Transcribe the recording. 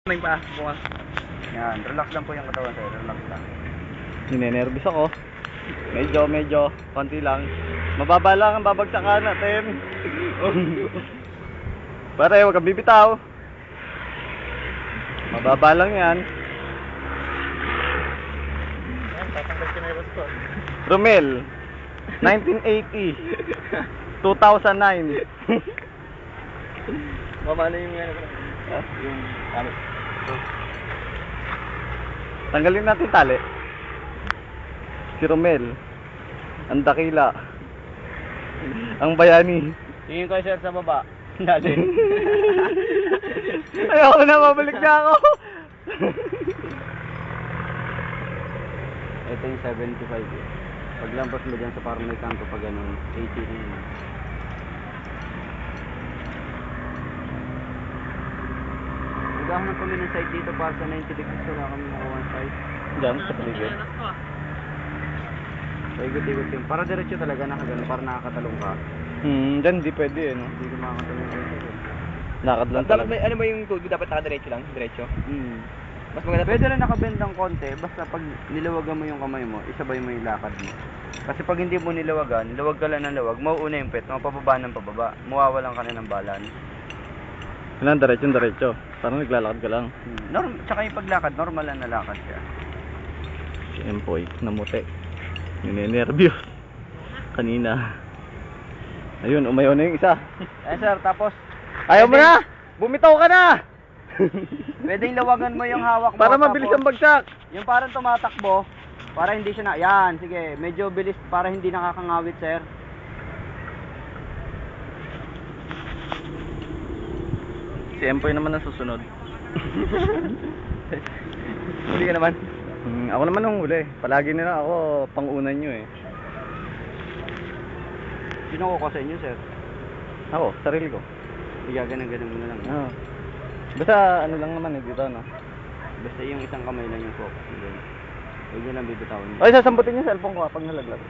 May pa, bukas. Yan, relax lang po yung katawan sir, relax lang. Ninenervous ako. Medyo, konti lang. Mababa lang ang babagsakan natin. Pare, huwag kang bibitaw. Mababa lang yan. Ayan, tatanggal ka na yung basta. Romel, 1980. 2009. Mamano yung ano ko. Yung ano. Tanggalin natin tali. Si Romel, ang dakila, ang bayani. Tingin ko sir sa baba. Natin. Ayoko na, mabalik na ako. Ito yung 75 eh. Paglampas mo dyan sa parang may kanto pag ganun, 80 na yun. Naghahanap kami ng side dito para sa 90 degrees, wala kami makuha ng side. Diyan, sa paligid. So ikot-ikot yun. Para diretso talaga nakagano, para nakakatalong ka. Diyan di pwede eh, no? Hindi ko makakatalong ka. Lakad lang Dapat talaga. may, ano ba yung tubig? Dapat nakadiretso lang? Diretso? Mas maganda. Pwede rin nakabend ng konti, basta pag nilawagan mo yung kamay mo, isabay mo yung lakad mo. Kasi pag hindi mo nilawagan, lawag ka lang ng lawag, mauuna yung pet, mapababa ng pababa, mawawalan ka na ng balance. Kailangan diretso. Parang naglalakad ka lang. Tsaka yung paglakad, normal lang na lakad siya. Si Empoy, namuti. Ninenervyos. Kanina. Ayun, umayaw na yung isa. Eh sir, tapos, Ayaw mo na! Bumitaw ka na! pwedeng lawagan mo yung hawak mo. Para mabilis ang bagsak. Yung parang tumatakbo, para hindi siya na, yan, sige, medyo bilis, para hindi nakakangawit sir. Si Empoy naman ang susunod. Hindi ka naman. Ako naman ang huli. Palagi nila ako pang-unan nyo eh. Sino ko sa inyo sir? Ako, sarili ko. Igaganang-ganang mo na lang. Oo. Basta ano lang naman eh, dito no? Basta yung isang kamay lang yung focus mo doon. Huwag nyo lang bibitawan. Ay, sasambutin yung cellphone ko pag nalaglag.